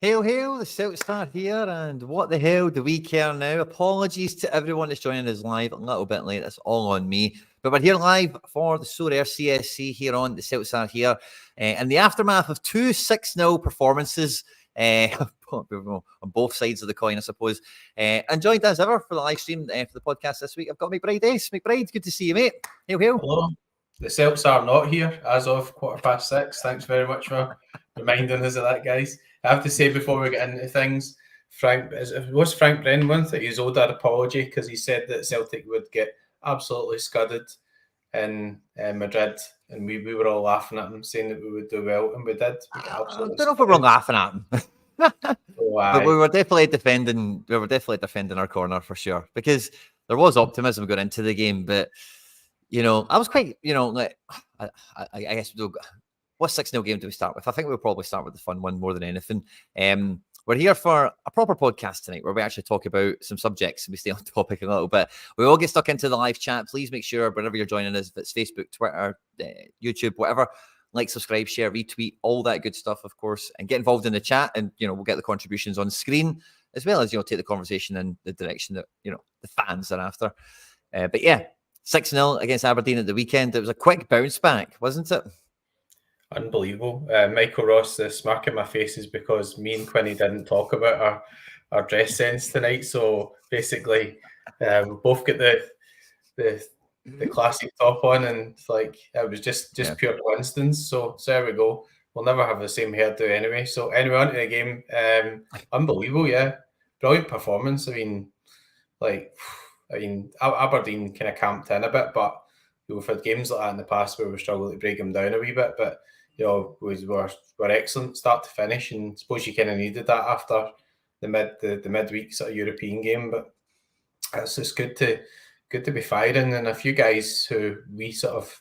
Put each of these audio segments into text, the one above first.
Hail, hail, the Celtic Star here, and what the hell do we care now? Apologies to everyone that's joining us live a little bit late, that's all on me. But we're here live for the Sorare CSC here on the Celtic Star here, in the aftermath of two 6-0 performances on both sides of the coin, I suppose. And joined as ever for the live stream for the podcast this week, I've got McBride Ace. McBride, good to see you, mate. Hail, hail. Hello. The Celts are not here as of 6:15. Thanks very much for reminding us of that, guys. I have to say before we get into things, Frank Brendan that he's owed that apology because he said that Celtic would get absolutely scudded in Madrid, and we were all laughing at him, saying that we would do well, and we did. I don't know if we were laughing at him. But we were definitely defending. We were definitely defending our corner for sure, because there was optimism going into the game. But you know, I was quite, like I guess what 6-0 game do we start with? I think we'll probably start with the fun one more than anything. We're here for a proper podcast tonight where we actually talk about some subjects and we stay on topic a little bit. We all get stuck into the live chat. Please make sure wherever you're joining us, if it's Facebook, Twitter, YouTube, whatever, like, subscribe, share, retweet, all that good stuff, of course, and get involved in the chat. And, we'll get the contributions on screen as well as, take the conversation in the direction that, the fans are after. But yeah, 6-0 against Aberdeen at the weekend. It was a quick bounce back, wasn't it? Unbelievable. Michael Ross, the smirk in my face is because me and Quinny didn't talk about our dress sense tonight. So basically, we both get the classic top on, and it was just pure coincidence. So there we go. We'll never have the same hairdo anyway. So anyway, on to the game. Unbelievable, yeah. Brilliant performance. Aberdeen kind of camped in a bit, but we've had games like that in the past where we struggled to break them down a wee bit. But we're excellent start to finish, and I suppose you kind of needed that after the midweek sort of European game. But it's just good to be firing, and a few guys who we sort of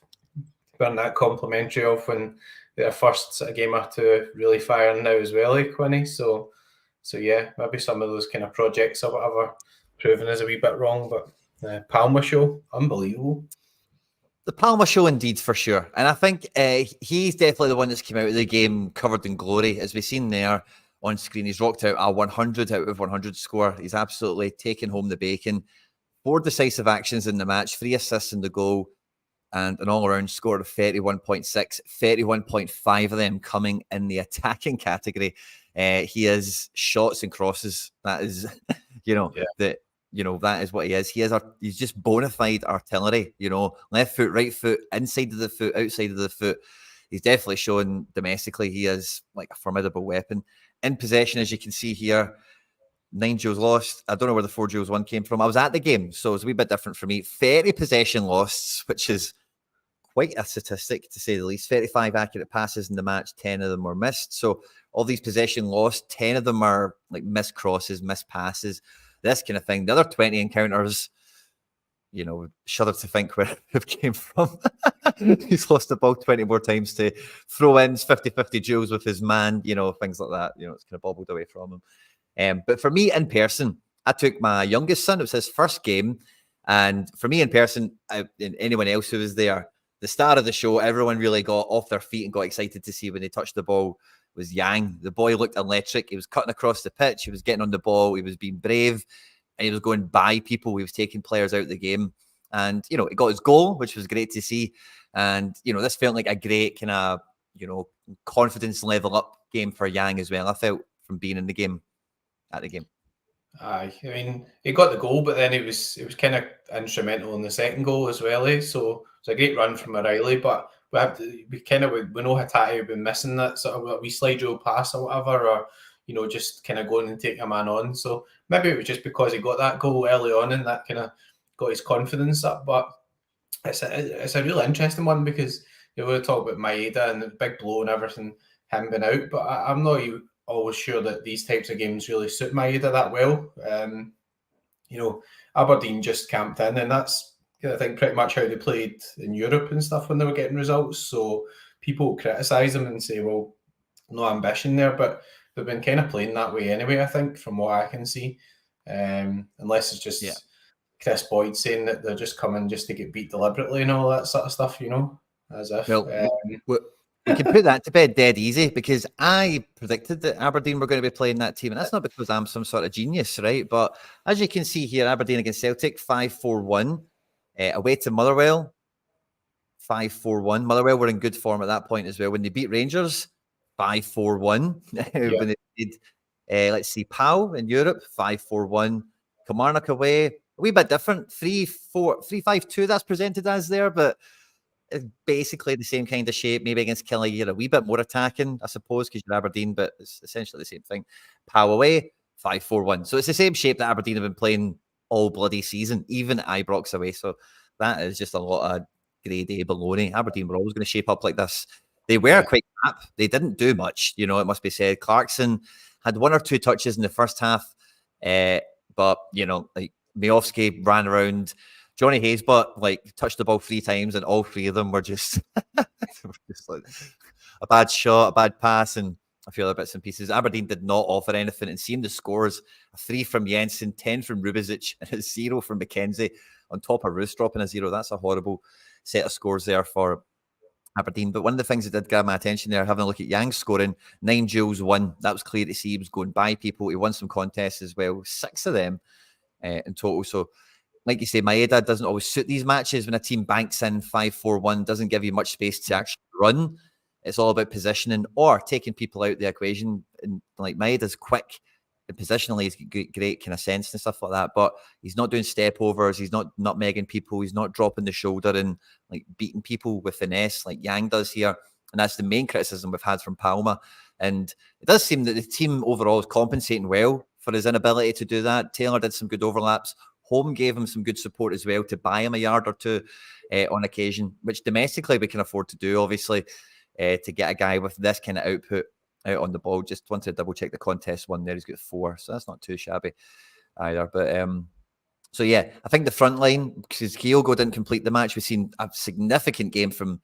weren't that complimentary of when their first sort of game or two really firing now as well, Quinny. So yeah, maybe some of those kind of projects or whatever proving us a wee bit wrong, but Palma show, unbelievable. The Palma show, indeed, for sure. And I think he's definitely the one that's come out of the game covered in glory. As we've seen there on screen, he's rocked out a 100 out of 100 score. He's absolutely taken home the bacon. 4 decisive actions in the match, 3 assists in the goal, and an all-around score of 31.6, 31.5 of them coming in the attacking category. He has shots and crosses. That is, that is what he is. He's just bona fide artillery, left foot, right foot, inside of the foot, outside of the foot. He's definitely shown domestically he is like a formidable weapon. In possession, as you can see here, 9 duels lost. I don't know where the 4 duels won came from. I was at the game, so it's a wee bit different for me. 30 possession lost, which is quite a statistic to say the least. 35 accurate passes in the match, 10 of them were missed. So all these possession lost, 10 of them are like missed crosses, missed passes, this kind of thing. The other 20 encounters, shudder to think where it came from. He's lost the ball 20 more times to throw-ins, 50-50 duels with his man, things like that. It's kind of bobbled away from him. But for me in person, I took my youngest son. It was his first game. And for me in person, and anyone else who was there, the start of the show, everyone really got off their feet and got excited to see when they touched the ball was Yang. The boy looked electric. He was cutting across the pitch. He was getting on the ball. He was being brave. And he was going by people. He was taking players out of the game. And, he got his goal, which was great to see. And, this felt like a great kind of, confidence level up game for Yang as well. I felt from being in the game, at the game. Aye, I mean, he got the goal, but then it was kind of instrumental in the second goal as well. So it's a great run from O'Reilly, but we know Hatate have been missing that sort of a wee slide rule pass or whatever, or just kind of going and taking a man on. So maybe it was just because he got that goal early on and that kind of got his confidence up. But it's a really interesting one because we talk about Maeda and the big blow and everything, him being out, but I'm not always sure that these types of games really suit Maeda that well. Aberdeen just camped in, and that's I think pretty much how they played in Europe and stuff when they were getting results. So people criticise them and say, well, no ambition there, but they've been kind of playing that way anyway, I think, from what I can see. Unless it's just Chris Boyd saying that they're just coming just to get beat deliberately and all that sort of stuff, as if. We can put that to bed dead easy, because I predicted that Aberdeen were going to be playing that team. And that's not because I'm some sort of genius, right? But as you can see here, Aberdeen against Celtic, 5-4-1. Away to Motherwell, 5-4-1. Motherwell were in good form at that point as well. When they beat Rangers, 5-4-1. When they did, let's see, PAL in Europe, 5-4-1. Kilmarnock away, a wee bit different, 3-5-2 that's presented as there, but it's basically the same kind of shape. Maybe against Killie, you're a wee bit more attacking, I suppose, because you're Aberdeen, but it's essentially the same thing. PAL away, 5-4-1. So it's the same shape that Aberdeen have been playing all bloody season, even at Ibrox away. So that is just a lot of grade A baloney. Aberdeen were always going to shape up like this. They were quite crap. They didn't do much, you know, it must be said. Clarkson had 1 or 2 touches in the first half, but, you know, like Miofsky ran around. Johnny Haysbut, like, touched the ball 3 times, and all 3 of them were just, just like a bad shot, a bad pass, and a few other bits and pieces. Aberdeen did not offer anything, and seeing the scores, a 3 from Jensen, 10 from Rubezic, and a 0 from McKenzie, on top of Roos dropping a 0. That's a horrible set of scores there for Aberdeen. But one of the things that did grab my attention there, having a look at Yang's scoring, 9 duels won. That was clear to see. He was going by people. He won some contests as well, 6 of them in total. So, like you say, Maeda doesn't always suit these matches. When a team banks in 5-4-1, doesn't give you much space to actually run. It's all about positioning or taking people out of the equation. And like, Maeda's quick and positionally, he's great kind of sense and stuff like that. But he's not doing step overs. He's not nutmegging people. He's not dropping the shoulder and like beating people with finesse like Yang does here. And that's the main criticism we've had from Palma. And it does seem that the team overall is compensating well for his inability to do that. Taylor did some good overlaps. Home gave him some good support as well to buy him a yard or two on occasion, which domestically we can afford to do, obviously, to get a guy with this kind of output out on the ball. Just wanted to double check the contest one there. He's got 4, so that's not too shabby either. But so yeah, I think the front line, because Kyogo didn't complete the match, we've seen a significant game from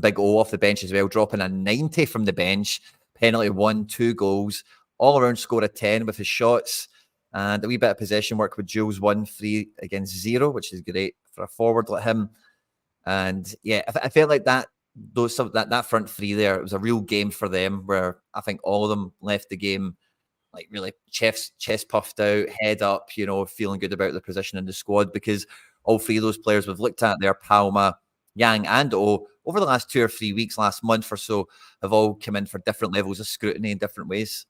Big O off the bench as well, dropping a 90 from the bench, penalty 1, 2 goals, all around score of 10 with his shots. And a wee bit of possession work with Jules 1, 3 against 0, which is great for a forward like him. And yeah, I felt like that front 3 there, it was a real game for them, where I think all of them left the game like really chest puffed out, head up, you know, feeling good about their position in the squad, because all 3 of those players we've looked at there, Palma, Yang, and O, over the last 2 or 3 weeks, last month or so, have all come in for different levels of scrutiny in different ways.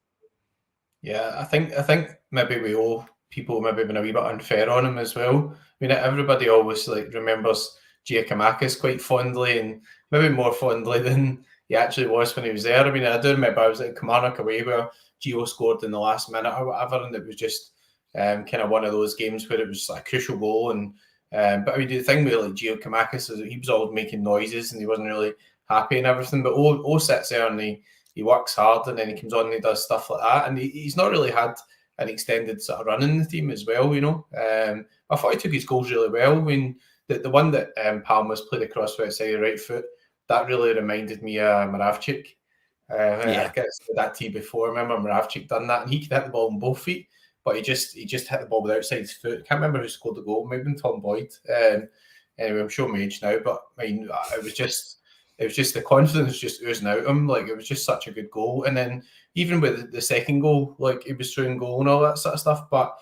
Yeah, I think maybe we owe people maybe been a wee bit unfair on him as well. I mean, everybody always like remembers Giacomakis quite fondly, and maybe more fondly than he actually was when he was there. I mean, I do remember I was at Kilmarnock away where Gio scored in the last minute or whatever, and it was just kind of one of those games where it was like a crucial goal. And but I mean, the thing with like Giacomakis is that he was always making noises and he wasn't really happy and everything. But O sits there and he works hard, and then he comes on and he does stuff like that. And he's not really had an extended sort of run in the team as well, you know. I thought he took his goals really well. I mean, the one that Palma's played across the outside the right foot, that really reminded me of Moravchik. I think I said that to you before. I remember Moravchik done that, and he could hit the ball on both feet, but he just hit the ball with outside his foot. I can't remember who scored the goal. Maybe Tom Boyd. Anyway, I'm showing my age now, but I mean, it was just the confidence just oozing out of him. Like, it was just such a good goal. And then even with the second goal, like, it was through and goal and all that sort of stuff, but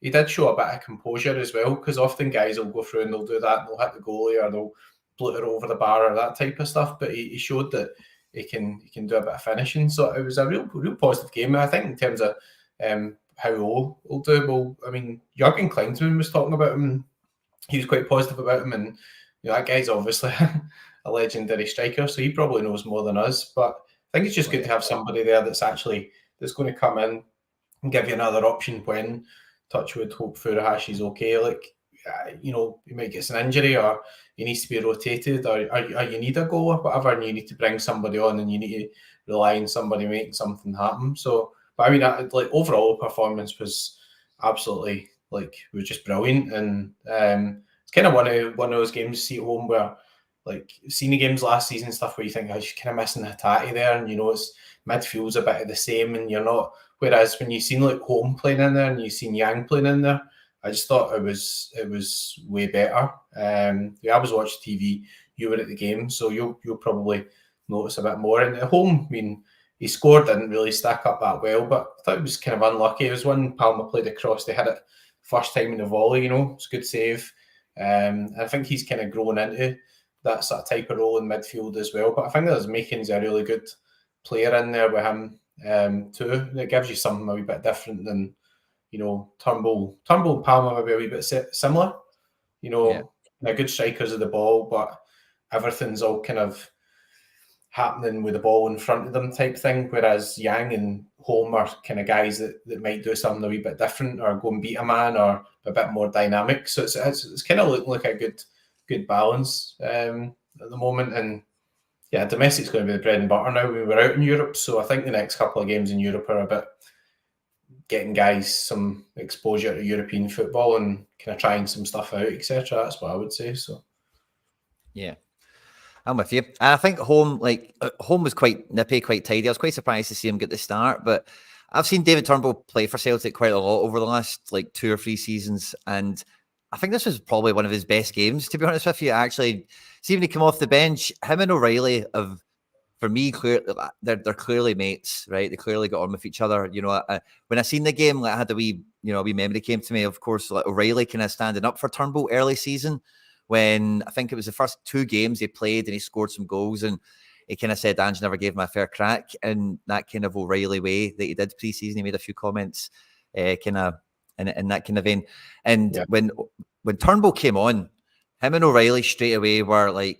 he did show a bit of composure as well, because often guys will go through and they'll do that and they'll hit the goalie or they'll bloot it over the bar or that type of stuff. But he showed that he can do a bit of finishing. So it was a real positive game. I think in terms of how will do. Well, I mean, Jurgen Klinsmann was talking about him. He was quite positive about him, and you know, that guy's obviously a legendary striker, so he probably knows more than us. But I think it's just good to have somebody there that's going to come in and give you another option when, touchwood, hope Furuhashi's okay. Like, you know, he might get an injury or he needs to be rotated or you need a goal or whatever, and you need to bring somebody on and you need to rely on somebody making something happen. So, but I mean, like, overall performance was absolutely, like, was just brilliant. And it's kind of one of those games you see at home where, like, seeing the games last season stuff where you think, oh, you're kind of missing Hatate there, and you know, it's midfield's a bit of the same, and you're not. Whereas when you've seen like Home playing in there and you've seen Yang playing in there, I just thought it was way better. I was watching TV, you were at the game, so you'll probably notice a bit more. And at home, I mean, he scored, didn't really stack up that well, but I thought it was kind of unlucky. It was when Palma played across, they had it first time in the volley, you know, it's a good save. I think he's kind of grown into that sort of type of role in midfield as well. But I think there's makings a really good player in there with him too. It gives you something a wee bit different than, you know, Turnbull and Palma maybe a wee bit similar. You know, they're good strikers of the ball, but everything's all kind of happening with the ball in front of them type thing. Whereas Yang and Holm are kind of guys that might do something a wee bit different or go and beat a man or a bit more dynamic. So it's kind of looking like a good balance at the moment. And yeah, domestic's going to be the bread and butter now. We were out in Europe, so I think the next couple of games in Europe are a bit getting guys some exposure to European football and kind of trying some stuff out, etc. That's what I would say. So yeah, I'm with you. I think home was quite nippy, quite tidy. I was quite surprised to see him get the start, but I've seen David Turnbull play for Celtic quite a lot over the last 2 or 3 seasons, and I think this was probably one of his best games, to be honest with you. Actually, see when he came off the bench, him and O'Reilly have, for me, they're clearly mates, right? They clearly got on with each other. You know, when I seen the game, I had a wee memory came to me. Of course, O'Reilly kind of standing up for Turnbull early season, when I think it was the first 2 games he played and he scored some goals, and he kind of said Ange never gave him a fair crack in that kind of O'Reilly way that he did pre-season. He made a few comments kind of in that kind of vein. And when Turnbull came on, him and O'Reilly straight away were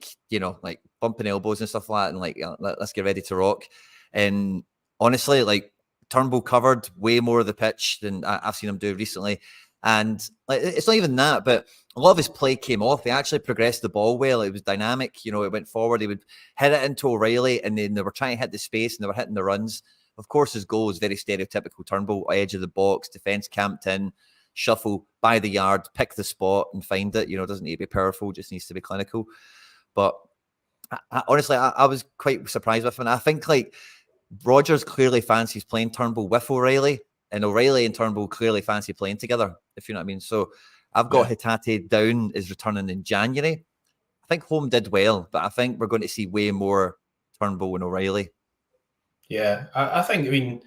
bumping elbows and stuff like that, and let's get ready to rock. And honestly, Turnbull covered way more of the pitch than I've seen him do recently. And it's not even that, but a lot of his play came off. He actually progressed the ball well. It was dynamic. You know, it went forward. He would hit it into O'Reilly, and then they were trying to hit the space, and they were hitting the runs. Of course, his goal is very stereotypical Turnbull, edge of the box, defence camped in, shuffle by the yard, pick the spot and find it. You know, it doesn't need to be powerful, just needs to be clinical. But honestly, I was quite surprised with him. And I think Rodgers clearly fancies playing Turnbull with O'Reilly, and O'Reilly and Turnbull clearly fancy playing together, if you know what I mean. So I've got Hatate down is returning in January. I think Home did well, but I think we're going to see way more Turnbull and O'Reilly. Yeah, I think, I mean,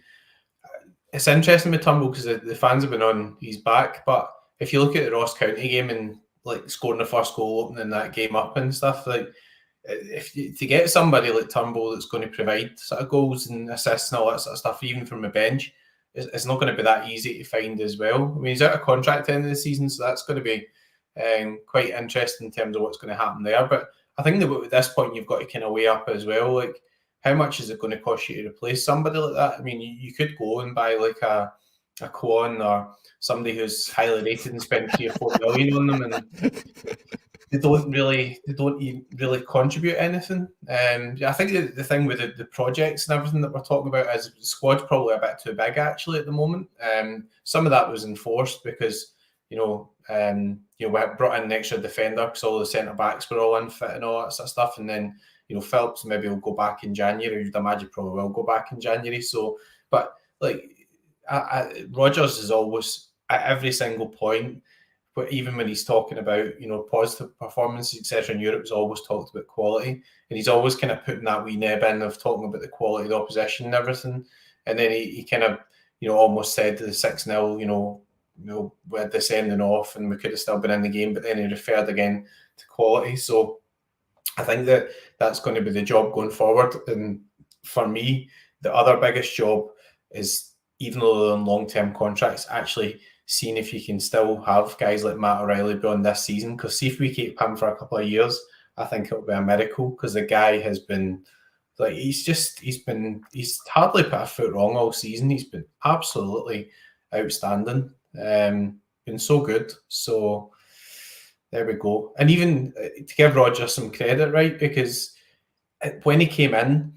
it's interesting with Turnbull because the fans have been on his back, but if you look at the Ross County game and scoring the first goal, opening that game up and stuff, to get somebody like Turnbull that's going to provide sort of goals and assists and all that sort of stuff, even from the bench, it's not going to be that easy to find as well. I mean, he's out of contract at the end of the season, so that's going to be quite interesting in terms of what's going to happen there. But I think that at this point, you've got to kind of weigh up as well, how much is it going to cost you to replace somebody like that? I mean, you could go and buy a Kwon or somebody who's highly rated and spend 3 or 4 million on them, and they don't really really contribute anything. I think the thing with the projects and everything that we're talking about is the squad's probably a bit too big actually at the moment. Some of that was enforced because we brought in an extra defender because all the centre backs were all unfit and all that sort of stuff, and then Phelps maybe will go back in January. You'd imagine probably will go back in January. So, but Rodgers is always at every single point, but even when he's talking about positive performances, etc. in Europe, he's always talked about quality, and he's always kind of putting that wee nib in of talking about the quality of the opposition and everything. And then he kind of almost said to the 6-0, we had this ending off and we could have still been in the game, but then he referred again to quality. So I think that's going to be the job going forward. And for me, the other biggest job is, even though they're on long-term contracts, actually seeing if you can still have guys like Matt O'Reilly beyond this season. Because see if we keep him for a couple of years, I think it'll be a miracle. Because the guy has been he's hardly put a foot wrong all season. He's been absolutely outstanding. Been so good. So there we go. And even to give Rodgers some credit, right? Because when he came in,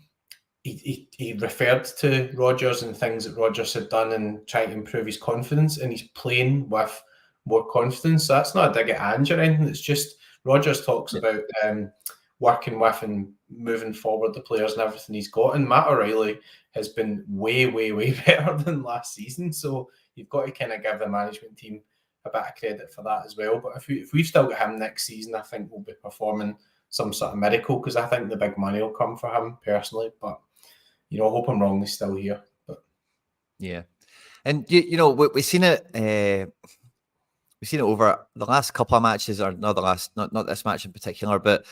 he referred to Rodgers and things that Rodgers had done and trying to improve his confidence, and he's playing with more confidence. So that's not a dig at Ange or anything. It's just Rodgers talks about working with and moving forward the players and everything he's got. And Matt O'Reilly has been way, way, way better than last season. So you've got to kind of give the management team a bit of credit for that as well. But if we've still got him next season, I think we'll be performing some sort of miracle, because I think the big money will come for him personally. But I hope I'm wrong. He's still here. But yeah, and we've seen it. We've seen it over the last couple of matches, or not the last, not this match in particular, but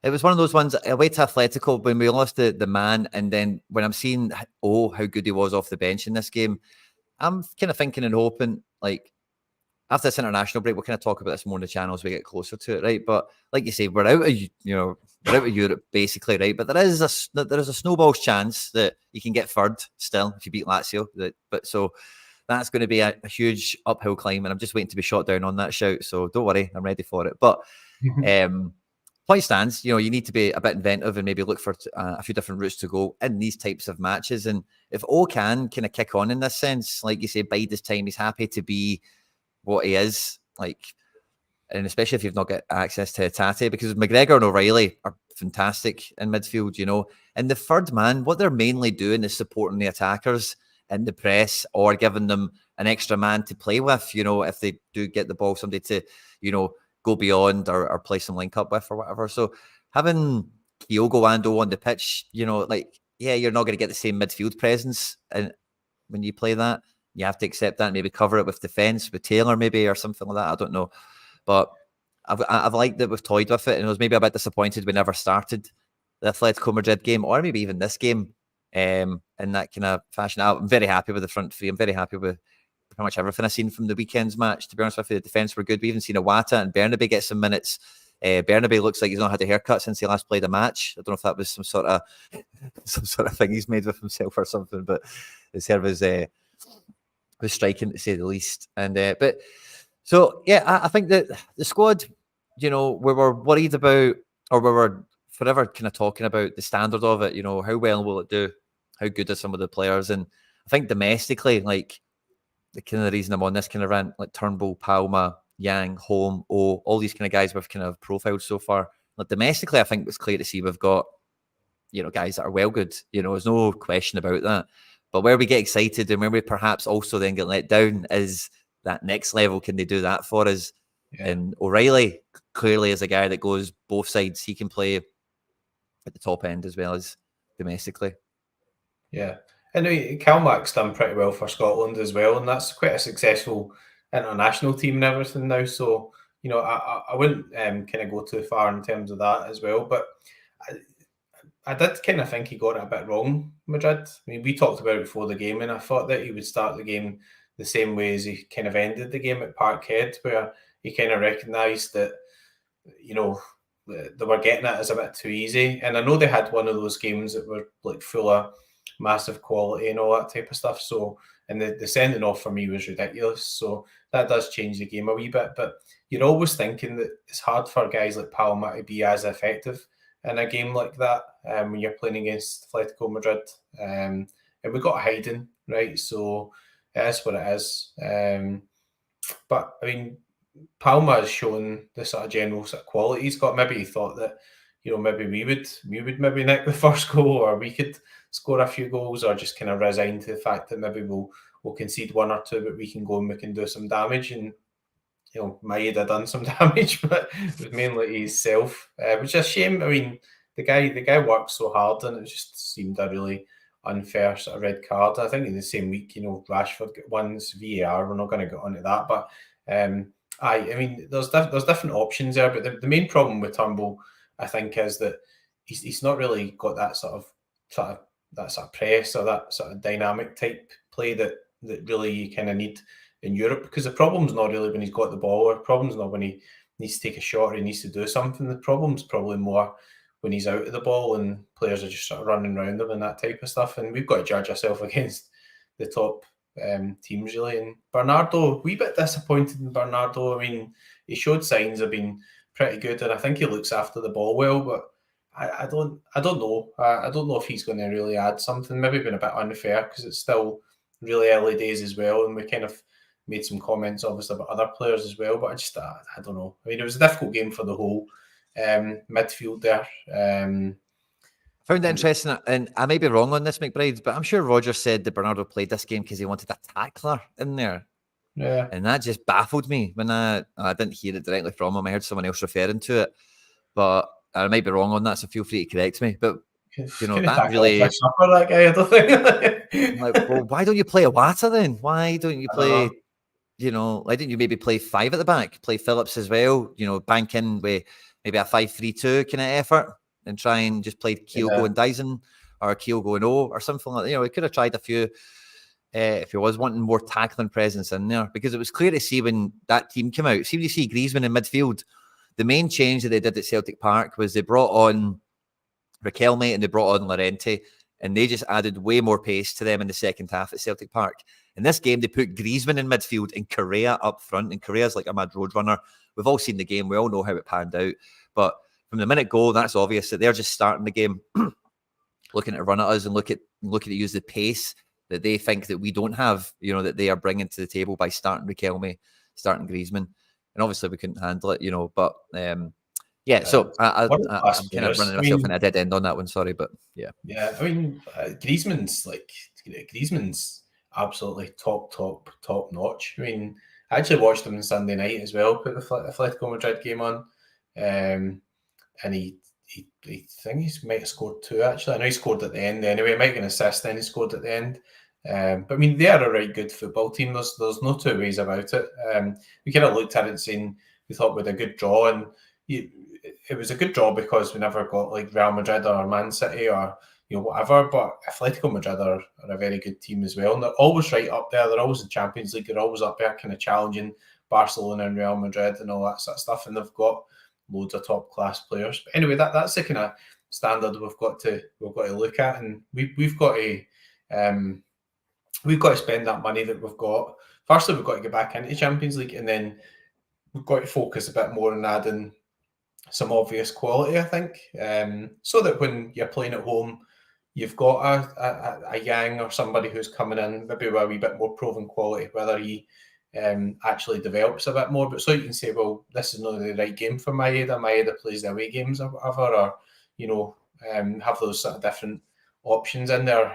it was one of those ones away to Atletico when we lost the man, and then when I'm seeing how good he was off the bench in this game, I'm kind of thinking and hoping, like, after this international break, we'll kind of talk about this more in the channel as we get closer to it, right? But like you say, we're out of Europe basically, right? But there is a snowball's chance that you can get third still if you beat Lazio. But so that's going to be a huge uphill climb, and I'm just waiting to be shot down on that shout. So don't worry, I'm ready for it. But point stands, you need to be a bit inventive and maybe look for a few different routes to go in these types of matches. And if O can kind of kick on in this sense, like you say, bide his time, he's happy to be what he is, like, and especially if you've not got access to Tate, because McGregor and O'Reilly are fantastic in midfield, and the third man, what they're mainly doing is supporting the attackers in the press or giving them an extra man to play with, if they do get the ball, somebody to, go beyond or play some link up with or whatever. So having Kyogo Ando on the pitch, you're not going to get the same midfield presence and when you play that. You have to accept that and maybe cover it with defence, with Taylor maybe or something like that. I don't know. But I've liked that we've toyed with it, and I was maybe a bit disappointed we never started the Atletico Madrid game or maybe even this game in that kind of fashion. I'm very happy with the front three. I'm very happy with pretty much everything I've seen from the weekend's match. To be honest with you, the defence were good. We even seen Iwata and Bernabe get some minutes. Bernabe looks like he's not had a haircut since he last played a match. I don't know if that was some sort of thing he's made with himself or something, but his hair was striking, to say the least. And but so yeah, I think that the squad, we were worried about, or we were forever kind of talking about the standard of it. How well will it do? How good are some of the players? And I think domestically, like, the kind of reason I'm on this kind of rant, like Turnbull, Palma, Yang, Home, all these kind of guys we've kind of profiled so far. Like domestically, I think it's clear to see we've got, guys that are well good. There's no question about that. But where we get excited and where we perhaps also then get let down is that next level. Can they do that for us? Yeah. And O'Reilly clearly is a guy that goes both sides. He can play at the top end as well as domestically. Yeah. And Calmack's done pretty well for Scotland as well, and that's quite a successful international team and everything now. So, I wouldn't kind of go too far in terms of that as well. But I did kind of think he got it a bit wrong, Madrid. I mean, we talked about it before the game, and I thought that he would start the game the same way as he kind of ended the game at Parkhead, where he kind of recognised that, they were getting it as a bit too easy. And I know they had one of those games that were like full of massive quality and all that type of stuff. So, and the sending off for me was ridiculous. So that does change the game a wee bit. But you're always thinking that it's hard for guys like Palma to be as effective in a game like that when you're playing against Atletico Madrid. And we got hiding, right? So that's what it is. But I mean, Palma has shown the sort of general sort of quality he's got. Maybe he thought that, maybe we would maybe nick the first goal, or we could score a few goals, or just kind of resign to the fact that maybe we'll concede one or two, but we can go and we can do some damage. And Maeda done some damage, but it was mainly himself, which is a shame. I mean, the guy worked so hard, and it just seemed a really unfair sort of red card. I think in the same week, Rashford got one's VAR. We're not going to get onto that, but I mean, there's different options there, but the main problem with Turnbull, I think, is that he's not really got that sort of press or that sort of dynamic type play that really you kind of need in Europe, because the problem's not really when he's got the ball, or the problem's not when he needs to take a shot or he needs to do something. The problem's probably more when he's out of the ball and players are just sort of running around him and that type of stuff. And we've got to judge ourselves against the top teams, really. And Bernardo, wee bit disappointed in Bernardo. I mean, he showed signs of being pretty good, and I think he looks after the ball well, but I don't know. I don't know if he's going to really add something. Maybe been a bit unfair because it's still really early days as well, and we kind of made some comments obviously about other players as well, but I don't know. I mean, it was a difficult game for the whole midfield there. I found it interesting, and I may be wrong on this, McBride, but I'm sure Rodgers said that Bernardo played this game because he wanted a tackler in there. Yeah. And that just baffled me when I didn't hear it directly from him. I heard someone else referring to it. But I might be wrong on that, so feel free to correct me. But that really, that guy, I don't think. like, well, why don't you play Iwata then? Why don't you play? Why didn't you maybe play 5 at the back? Play Phillips as well. Bank in with maybe a 5-3-2 kind of effort and try and just play Kyogo and Dyson or Kyogo and O or something like that. We could have tried a few if he was wanting more tackling presence in there, because it was clear to see when that team came out. See, when you see Griezmann in midfield, the main change that they did at Celtic Park was they brought on Riquelme and they brought on Llorente, and they just added way more pace to them in the second half at Celtic Park. In this game, they put Griezmann in midfield and Correa up front, and Correa's like a mad road runner. We've all seen the game. We all know how it panned out. But from the minute go, that's obvious that they're just starting the game, looking to run at us and looking to use the pace that they think that we don't have, that they are bringing to the table by starting Riquelme, starting Griezmann. And obviously we couldn't handle it, but yeah, so I'm kind of running myself in a dead end on that one, sorry, but yeah. Yeah, I mean, Griezmann's absolutely top notch. I mean, I actually watched him on Sunday night as well, put the Atletico Madrid game on, and he think he might have scored 2 actually. I know he scored at the end anyway. He might get an assist, then he scored at the end. But I mean, they are a right good football team. There's no two ways about it. We kind of looked at it saying we thought we had a good draw, and it was a good draw because we never got like Real Madrid or Man City or whatever. But Atletico Madrid are a very good team as well, and they're always right up there. They're always in Champions League. They're always up there, kind of challenging Barcelona and Real Madrid and all that sort of stuff. And they've got loads of top class players. But anyway, that's the kind of standard we've got to look at, and we've got to spend that money that we've got. Firstly, we've got to get back into Champions League, and then we've got to focus a bit more on adding some obvious quality, I think, so that when you're playing at home, you've got a Yang or somebody who's coming in, maybe with a wee bit more proven quality, whether he actually develops a bit more, but so you can say, well, this is not the right game for Maeda. Maeda plays the away games or whatever, or have those sort of different options in there.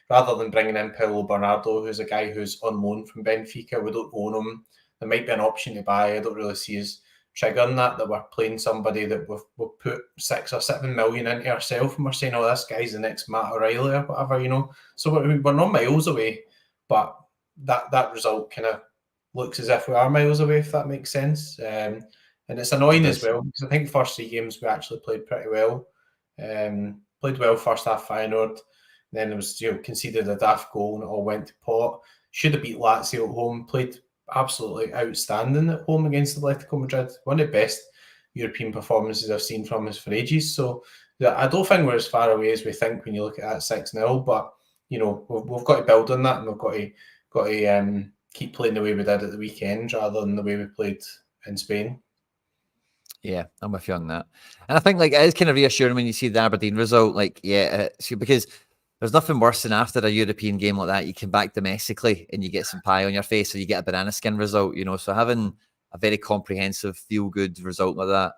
Rather than bringing in Paulo Bernardo, who's a guy who's on loan from Benfica, we don't own him. There might be an option to buy. I don't really see us triggering that we're playing somebody that we've put 6 or 7 million into ourselves, and we're saying, oh, this guy's the next Matt O'Reilly or whatever, So we're not miles away, but that result kind of looks as if we are miles away, if that makes sense. And it's annoying as well, because I think the first 3 games we actually played pretty well. Played well first half Feyenoord. Then there was conceded a daft goal and it all went to pot. Should have beat Lazio at home. Played absolutely outstanding at home against Atletico Madrid. One of the best European performances I've seen from us for ages. So I don't think we're as far away as we think when you look at that 6-0. But we've got to build on that, and we've got to keep playing the way we did at the weekend rather than the way we played in Spain. Yeah, I'm with you on that. And I think it is kind of reassuring when you see the Aberdeen result. Because there's nothing worse than after a European game like that, you come back domestically and you get some pie on your face, or you get a banana skin result, So having a very comprehensive, feel-good result like that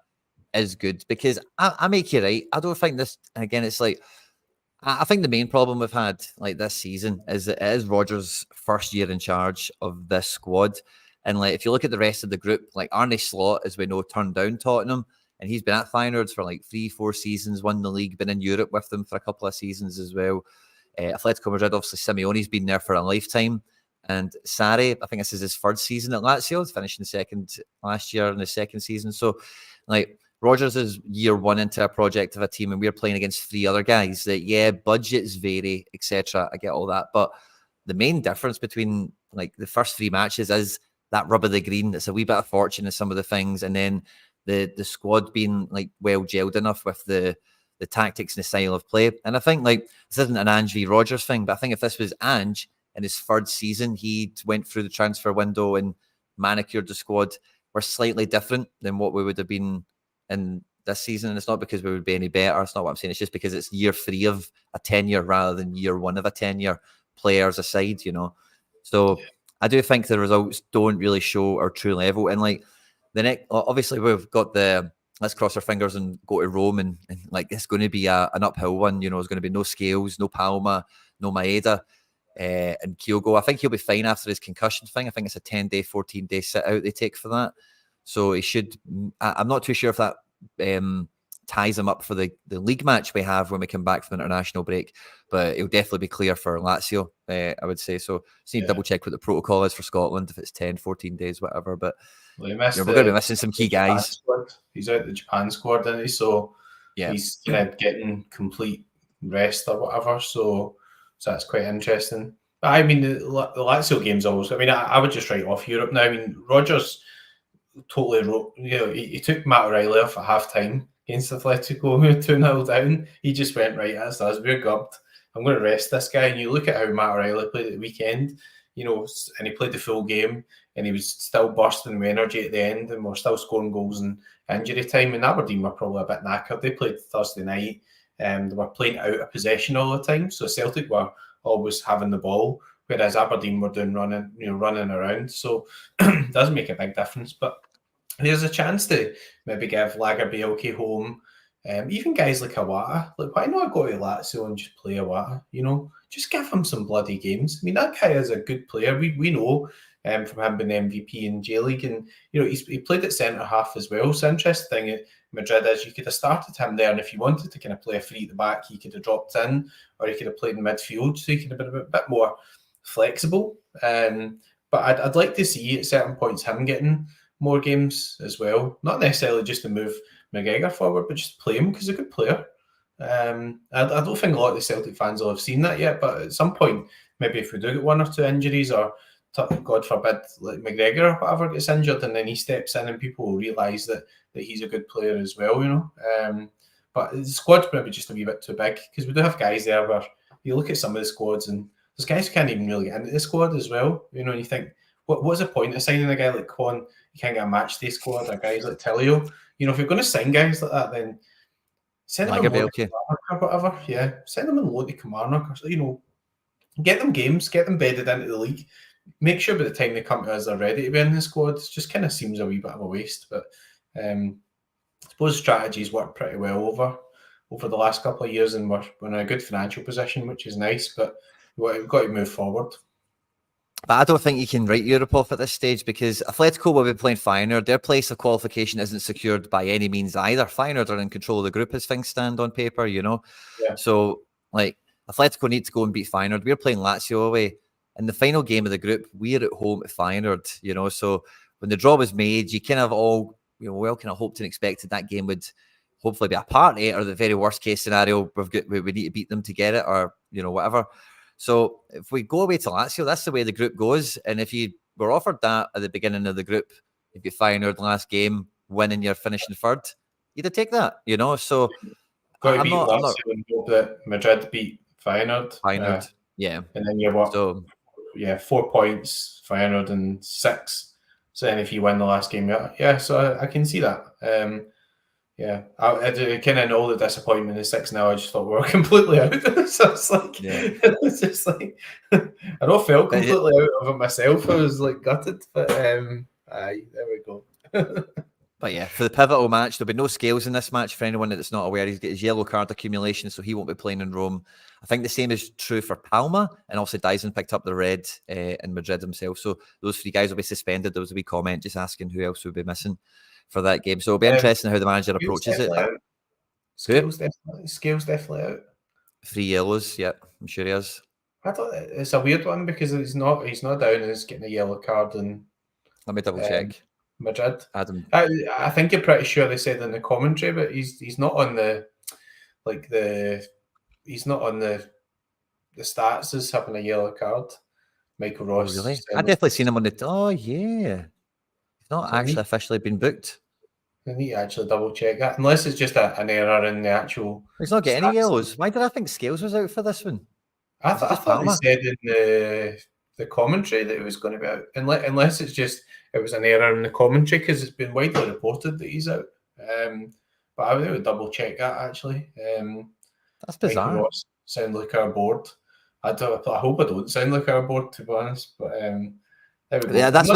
is good, because I make you right. I don't think this, again, it's I think the main problem we've had this season is that it is Rodgers' first year in charge of this squad. And if you look at the rest of the group, Arne Slot, as we know, turned down Tottenham, and he's been at Feyenoord for 3-4 seasons, won the league, been in Europe with them for a couple of seasons as well. Atletico Madrid, obviously, Simeone's been there for a lifetime. And Sarri, I think this is his 3rd season at Lazio, finishing second last year in the 2nd season. So, Rodgers is year 1 into a project of a team, and we're playing against 3 other guys that, budgets vary, etc. I get all that. But the main difference between the first 3 matches is that rub of the green. It's a wee bit of fortune in some of the things, and then the squad being well gelled enough with the tactics and the style of play. And I think this isn't an Ange v Rodgers thing, but I think if this was Ange in his 3rd season, he went through the transfer window and manicured the squad, we're slightly different than what we would have been in this season. And it's not because we would be any better. It's not what I'm saying. It's just because it's year 3 of a tenure rather than year 1 of a tenure, players aside, So I do think the results don't really show our true level. And the next, obviously we've got let's cross our fingers and go to Rome, and it's going to be an uphill one. There's going to be no Scales, no Palma, no Maeda, and Kyogo. I think he'll be fine after his concussion thing. I think it's a 10-day, 14-day sit out they take for that. So he should. I'm not too sure if that ties him up for the league match we have when we come back from the international break. But it'll definitely be clear for Lazio, I would say. So just need to double check what the protocol is for Scotland, if it's 10, 14 days, whatever. But we're going to be missing some key guys. Squad. He's out the Japan squad, isn't he? So he's kind of getting complete rest or whatever. So that's quite interesting. But I mean, the Lazio game's always, I mean, I would just write off Europe now. I mean, Rodgers totally wrote, he took Matt O'Reilly off at half time against Atletico, who 2-0 down. He just went, right, that's us, we're gubbed. I'm going to rest this guy. And you look at how Matt O'Reilly played at the weekend, and he played the full game, and he was still bursting with energy at the end, and we're still scoring goals in injury time. And Aberdeen were probably a bit knackered. They played Thursday night, and they were playing out of possession all the time. So Celtic were always having the ball, whereas Aberdeen were doing running around. So it does make a big difference. But there's a chance to maybe give Lagerbielke home. Even guys like Iwata, like, why not go to Lazio and just play Iwata? Just give him some bloody games. I mean, that guy is a good player. We know from him being MVP in J League, and he played at centre half as well. So interesting thing at Madrid is you could have started him there, and if you wanted to kind of play a free at the back, he could have dropped in, or he could have played in midfield, so he could have been a bit more flexible. But I'd like to see at certain points him getting more games as well. Not necessarily just to move McGregor forward, but just play him because he's a good player. I don't think a lot of the Celtic fans will have seen that yet, but at some point, maybe if we do get one or two injuries, or God forbid, like McGregor or whatever gets injured, and then he steps in, and people will realise that he's a good player as well, But the squad's maybe just a wee bit too big, because we do have guys there where you look at some of the squads, and there's guys who can't even really get into the squad as well, and you think, what's the point of signing a guy like Kwon? You can't get a match day squad, or guys like Tellio. If you're going to sign guys like that, then send them in loan to Kilmarnock or whatever. Yeah, send them in loan to Kilmarnock, or get them games, get them bedded into the league. Make sure by the time they come to us, they're ready to be in the squad. It just kind of seems a wee bit of a waste. But I suppose strategies work pretty well over the last couple of years, and we're in a good financial position, which is nice. But we've got to move forward. But I don't think you can write Europe off at this stage, because Atletico will be playing Feyenoord. Their place of qualification isn't secured by any means either. Feyenoord are in control of the group as things stand on paper, Yeah. So, Atletico need to go and beat Feyenoord. We're playing Lazio away. In the final game of the group, we're at home at Feyenoord, So when the draw was made, you kind of all, well, kind of hoped and expected that game would hopefully be a party, or the very worst case scenario, we need to beat them to get it, or, whatever. So if we go away to Lazio, that's the way the group goes. And if you were offered that at the beginning of the group, if you Feyenoord last game, winning, you're finishing third, you'd take that, So got to beat Lazio and hope that Madrid beat Feyenoord. Yeah. And then you're 4 points, Feyenoord, and 6. So then if you win the last game, so I can see that. I kind of know the disappointment is 6 now. I just thought we were completely out. So it's like, it's just like, I don't feel completely out of it myself. I was like gutted, but there we go. But for the pivotal match, there'll be no Scales in this match. For anyone that's not aware, he's got his yellow card accumulation, so he won't be playing in Rome. I think the same is true for Palma, and also Dyson picked up the red in Madrid himself. So those 3 guys will be suspended. There was a wee comment just asking who else would be missing for that game. So it'll be interesting how the manager approaches it. Scales definitely out. 3 yellows, I'm sure he is. I thought it's a weird one, because he's not down and he's getting a yellow card. And let me double check. Madrid. I think you're pretty sure they said in the commentary, but he's not on the he's not on the stats as having a yellow card. Michael Ross. Oh, really? I definitely seen him on the. Oh yeah, he's not actually officially been booked. I need to actually double check that, unless it's just an error in the actual. He's not getting any yellows. Why did I think Scales was out for this one? I thought they said in the commentary that he was going to be out, unless it's just it was an error in the commentary, because it's been widely reported that he's out. But I would double check that actually. That's bizarre. Sound like our board. I hope I don't sound like our board, to be honest. But that's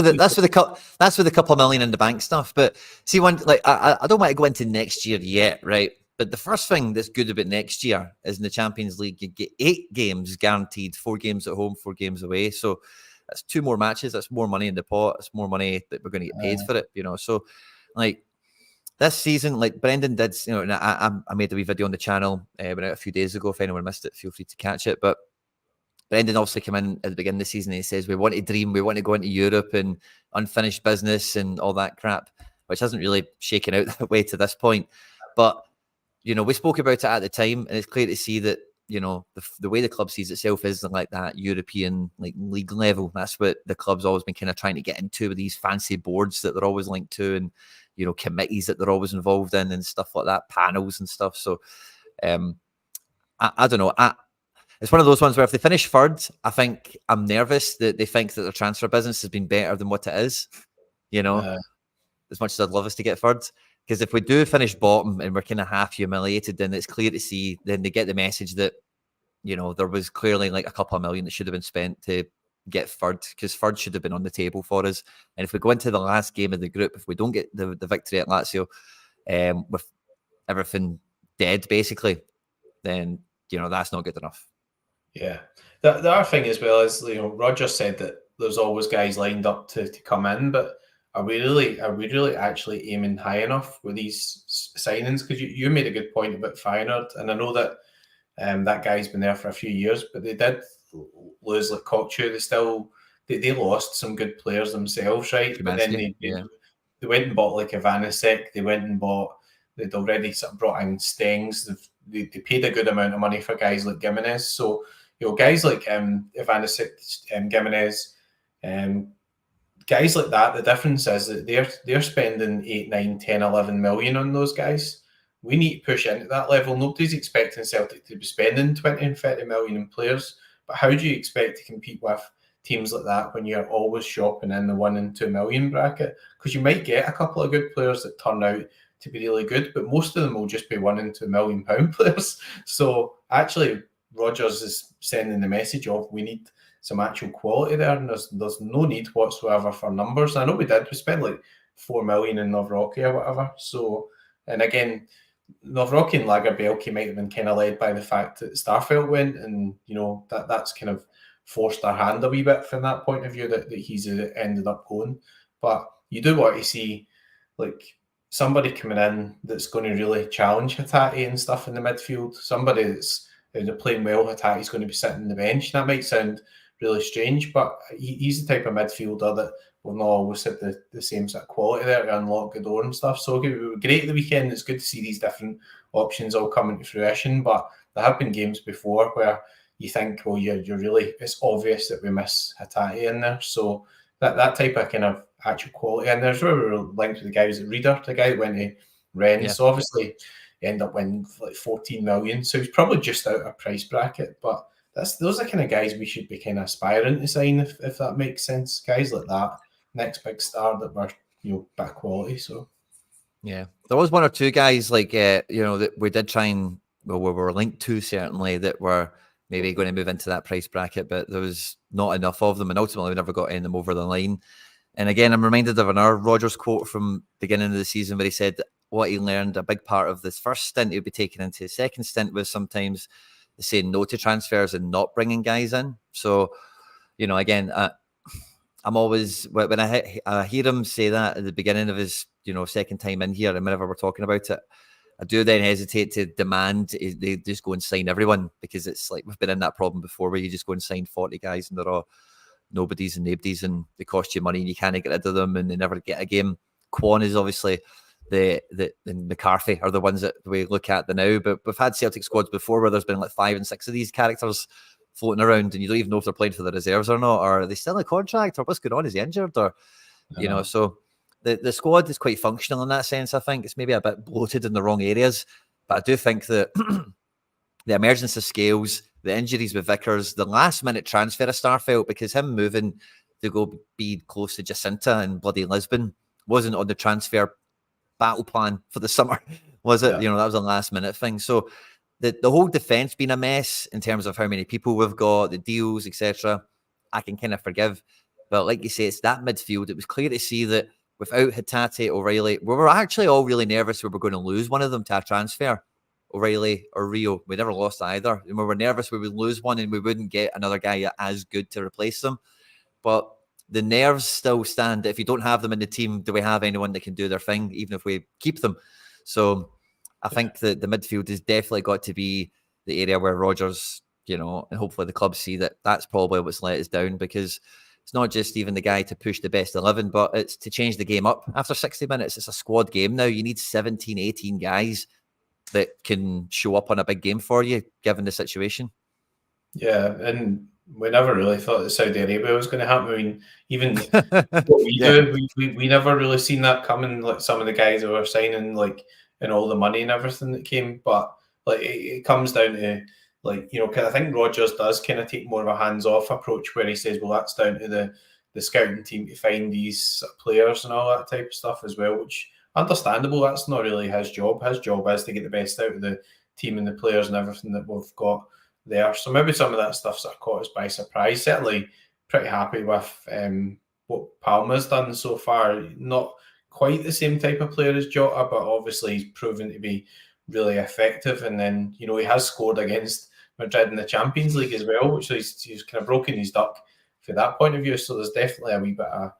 with a couple of million in the bank stuff. But see, I don't want to go into next year yet, right? But the first thing that's good about next year is in the Champions League, you get 8 games guaranteed, 4 games at home, 4 games away. So that's 2 more matches. That's more money in the pot. It's more money that we're going to get paid for it, So, this season, like Brendan did, you know, and I made a wee video on the channel went out a few days ago. If anyone missed it, feel free to catch it. But Brendan obviously came in at the beginning of the season and he says, we want to dream, we want to go into Europe and unfinished business and all that crap, which hasn't really shaken out that way to this point. But, you know, we spoke about it at the time, and it's clear to see that, you know, the way the club sees itself is like that European like league level. That's what the club's always been kind of trying to get into with these fancy boards that they're always linked to, and, you know, committees that they're always involved in and stuff like that, panels and stuff. So I don't know. It's one of those ones where if they finish third, I think I'm nervous that they think that their transfer business has been better than what it is, you know, as much as I'd love us to get third. Because if we do finish bottom and we're kind of half humiliated, then it's clear to see, then they get the message that, you know, there was clearly like a couple of million that should have been spent to get third, because third should have been on the table for us. And if we go into the last game of the group, if we don't get the victory at Lazio, with everything dead, basically, then, you know, that's not good enough. Yeah. The other thing as well is, you know, Roger said that there's always guys lined up to come in, but are we really actually aiming high enough with these signings? Because you made a good point about Feyenoord, and I know that that guy's been there for a few years, but they did lose like Kokchu. They lost some good players themselves, right? But then they went and bought like Ivanišek. They'd already sort of brought in Stengs. They paid a good amount of money for guys like Gimenez. So, you know, guys like Ivanišek, Gimenez, guys like that, the difference is that they're spending 8, 9, 10, 11 million on those guys. We need to push into that level. Nobody's expecting Celtic to be spending 20 and 30 million in players, but how do you expect to compete with teams like that when you're always shopping in the 1 and 2 million bracket? Because you might get a couple of good players that turn out to be really good, but most of them will just be 1 and 2 million pound players. So actually, Rodgers is sending the message of we need some actual quality there, and there's no need whatsoever for numbers. I know we spent like 4 million in Novrocky or whatever. So, and again, Novrocky and Lagerbielke might have been kind of led by the fact that Starfelt went, and you know that's kind of forced our hand a wee bit from that point of view that he's ended up going. But you do want to see like somebody coming in that's going to really challenge Hatate and stuff in the midfield. Somebody that's playing well. Hatate's going to be sitting on the bench. That might sound really strange, but he's the type of midfielder that will not always have the same sort of quality there to unlock the door and stuff. So it was great at the weekend. It's good to see these different options all coming to fruition, but there have been games before where you think, well, you're really, it's obvious that we miss Hatate in there. So that type of kind of actual quality, and there's where we were linked with the guys at Reader, the guy that went to Rennes. Yeah. So obviously end up winning like 14 million. So he's probably just out of price bracket, but those are the kind of guys we should be kind of aspiring to sign, if that makes sense. Guys like that, next big star that were, you know, bit quality. So yeah, there was 1 or 2 guys like you know, that we did try and we were linked to, certainly, that were maybe going to move into that price bracket, but there was not enough of them, and ultimately we never got any of them over the line. And again, I'm reminded of another Rodgers quote from the beginning of the season where he said that what he learned, a big part of this first stint he'd be taken into his second stint, was sometimes saying no to transfers and not bringing guys in. So, you know, again, I'm always, when I hear him say that at the beginning of his, you know, second time in here, and whenever we're talking about it, I do then hesitate to demand they just go and sign everyone, because it's like we've been in that problem before where you just go and sign 40 guys and they're all nobodies and nobodies and they cost you money and you can't get rid of them and they never get a game. Kwon is obviously the McCarthy are the ones that we look at now, but we've had Celtic squads before where there's been like 5 and 6 of these characters floating around and you don't even know if they're playing for the reserves or not, or are they still in a contract, or what's going on, is he injured, or you know. So the squad is quite functional in that sense. I think it's maybe a bit bloated in the wrong areas, but I do think that the emergence of Scales, the injuries with Vickers, the last minute transfer of Starfelt, because him moving to go be close to Jacinta and bloody Lisbon wasn't on the transfer battle plan for the summer, was it? Yeah. You know, that was a last minute thing. So the whole defence being a mess in terms of how many people we've got, the deals, etc., I can kind of forgive. But like you say, it's that midfield. It was clear to see that without Hatate, O'Reilly, we were actually all really nervous we were going to lose one of them to a transfer, O'Reilly or Rio. We never lost either. And we were nervous we would lose one and we wouldn't get another guy as good to replace them. But the nerves still stand. If you don't have them in the team, do we have anyone that can do their thing, even if we keep them? So I think that the midfield has definitely got to be the area where Rodgers, and hopefully the clubs see that that's probably what's let us down, because it's not just even the guy to push the best 11, but it's to change the game up. After 60 minutes, it's a squad game now. You need 17, 18 guys that can show up on a big game for you, given the situation. Yeah, and we never really thought that Saudi Arabia was going to happen. I mean, even what we do, we never really seen that coming. Like some of the guys who were signing, like, and all the money and everything that came. But like it comes down to, like, cause I think Rodgers does kind of take more of a hands-off approach, where he says, well, that's down to the scouting team to find these players and all that type of stuff as well, which understandable. That's not really his job. His job is to get the best out of the team and the players and everything that we've got there. So maybe some of that stuff sort of caught us by surprise. Certainly pretty happy with what Palma's done so far. Not quite the same type of player as Jota, but obviously he's proven to be really effective. And then, he has scored against Madrid in the Champions League as well, which he's kind of broken his duck from that point of view. So there's definitely a wee bit of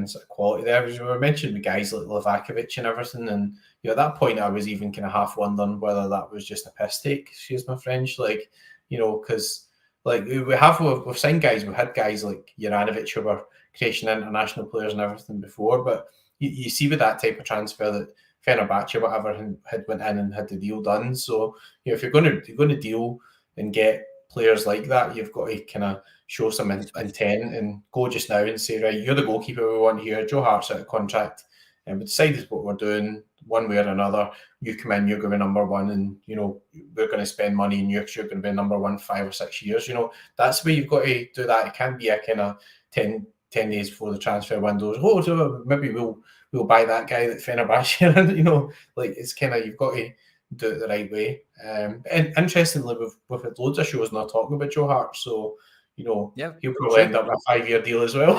sort of quality there. As we were mentioning with guys like Livakovic and everything, and at that point I was even kind of half wondering whether that was just a piss take, excuse my French, like, because like we've signed guys, we've had guys like Juranovic who were Croatian international players and everything before, but you see with that type of transfer that Fenerbahce or whatever had went in and had the deal done. So if you're going to deal and get players like that, you've got to kind of show some intent and go just now and say, right, you're the goalkeeper we want here. Joe Hart's out of contract, and we decided what we're doing one way or another. You come in, you're going to be number one, and we're going to spend money in you because you're going to be number one 5 or 6 years. That's the way you've got to do that. It can't be a kind of 10 days before the transfer window. Oh, so maybe we'll buy that guy that Fenerbahce. Like it's kind of, you've got to do it the right way. And interestingly, we've had loads of shows not talking about Joe Hart, so he'll probably end up with a 5-year deal as well.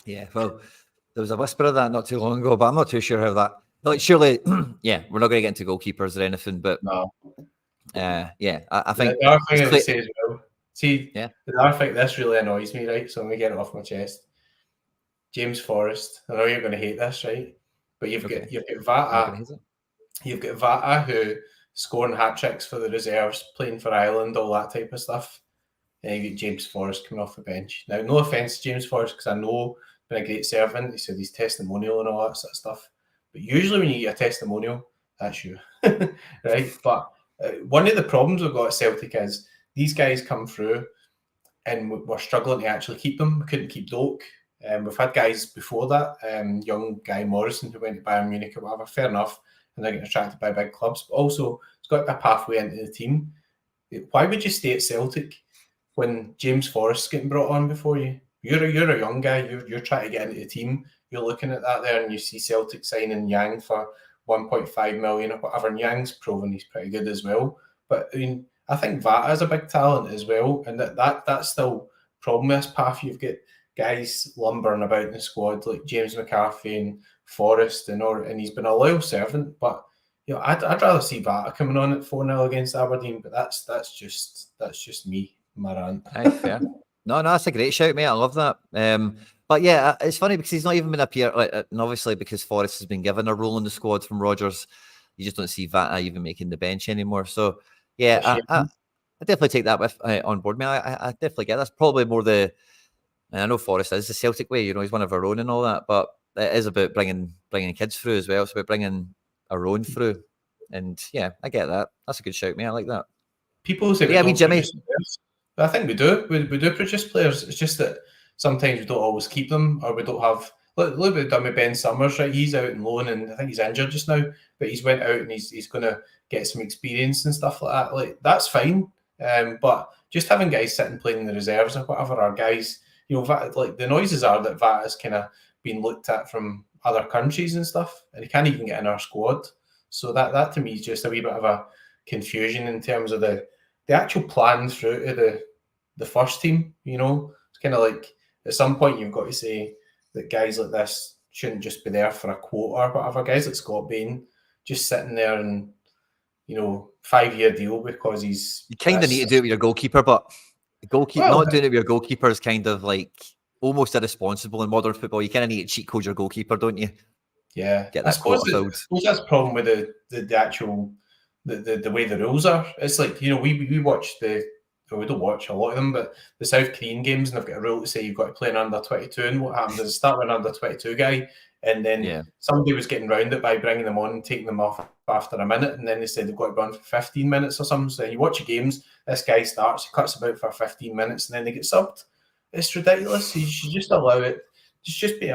Yeah, well, there was a whisper of that not too long ago, but I'm not too sure how that. Like, surely, yeah, we're not going to get into goalkeepers or anything, but no. I think the other thing I would say as well. See, the other thing, this really annoys me, right? So let me get it off my chest. James Forrest. I know you're going to hate this, right? But you've got Vata. You've got Vata who scoring hat tricks for the reserves, playing for Ireland, all that type of stuff. And you get James Forrest coming off the bench. Now, no offence to James Forrest, because I know he's been a great servant. He said he's testimonial and all that sort of stuff. But usually when you get a testimonial, that's you, right? But one of the problems we've got at Celtic is these guys come through and we're struggling to actually keep them. We couldn't keep Doak. We've had guys before that, young Guy Morrison who went to Bayern Munich or whatever, fair enough, and they're getting attracted by big clubs. But also, it's got a pathway into the team. Why would you stay at Celtic when James Forrest's getting brought on before you? You're a young guy. You're trying to get into the team. You're looking at that there, and you see Celtic signing Yang for 1.5 million or whatever. And Yang's proven he's pretty good as well. But I mean, I think Vata is a big talent as well, and that's still a problem with this path. You've got guys lumbering about in the squad like James McCarthy and Forrest, and he's been a loyal servant. But I'd rather see Vata coming on at 4-0 against Aberdeen. But that's just me, my rant. Fair. No, that's a great shout, mate. I love that. But yeah, it's funny because he's not even been up here, and obviously because Forrest has been given a role in the squad from Rodgers, you just don't see Vata even making the bench anymore. So yeah, I definitely take that with on board, mate. I definitely get that's probably more I know Forrest is the Celtic way, he's one of our own and all that, but it is about bringing kids through as well. It's about bringing our own through, and yeah, I get that. That's a good shout, mate. I like that. People say, Jimmy. I think we do. We do produce players. It's just that sometimes we don't always keep them, or we don't have. Look what we've done with Ben Summers, right? He's out on loan, and I think he's injured just now, but he's went out and he's going to get some experience and stuff like that. Like that's fine, but just having guys sitting playing in the reserves or whatever, or guys, like the noises are that Vat has kind of been looked at from other countries and stuff, and he can't even get in our squad. So that to me is just a wee bit of a confusion in terms of the actual plan through to the first team. It's kind of like at some point you've got to say that guys like this shouldn't just be there for a quota or whatever. Guys like Scott Bain just sitting there and 5-year deal because he's. You kind of need to do it with your goalkeeper, but not doing it with your goalkeeper is kind of like almost irresponsible in modern football. You kind of need to cheat code your goalkeeper, don't you? Yeah, Get I that suppose quota filled. that's the problem with the actual the way the rules are. It's like, we watch we don't watch a lot of them, but the South Korean games, and they've got a rule to say you've got to play an under 22. And what happens is it start with an under 22 guy, and then somebody was getting round it by bringing them on and taking them off after a minute, and then they said they've got to go on for 15 minutes or something. So you watch your games, this guy starts, he cuts about for 15 minutes, and then they get subbed. It's ridiculous. You should just allow it. Just be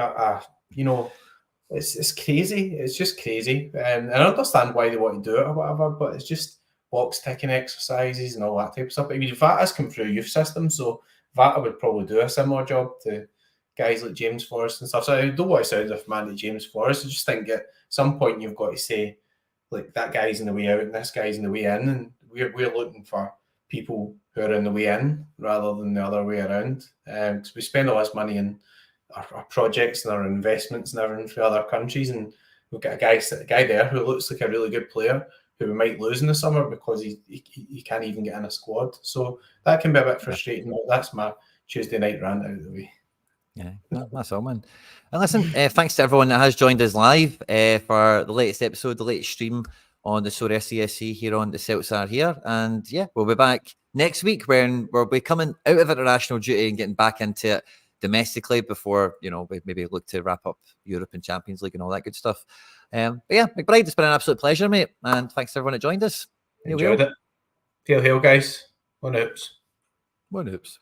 it's crazy. It's just crazy. And I understand why they want to do it or whatever, but it's just box ticking exercises and all that type of stuff. I mean, VAT has come through a youth system, so VAT would probably do a similar job to guys like James Forrest and stuff. So I don't want to sound off man to James Forrest. I just think at some point you've got to say, like, that guy's in the way out and this guy's in the way in, and we're looking for people who are in the way in rather than the other way around. Because we spend all this money in our projects and our investments and everything for other countries, and we've got a guy there who looks like a really good player who we might lose in the summer because he can't even get in a squad. So that can be a bit frustrating. But that's my Tuesday night rant out of the way. Yeah, no, that's all, man. And listen, thanks to everyone that has joined us live for the latest episode, the latest stream on the Sorare CSC here on the Celts Are Here. And yeah, we'll be back next week when we'll be coming out of international duty and getting back into it domestically before, we maybe look to wrap up Europe and Champions League and all that good stuff. But yeah, McBride, it's been an absolute pleasure, mate. And thanks to everyone that joined us. Enjoyed it. Hail, guys. One hoops. One hoops.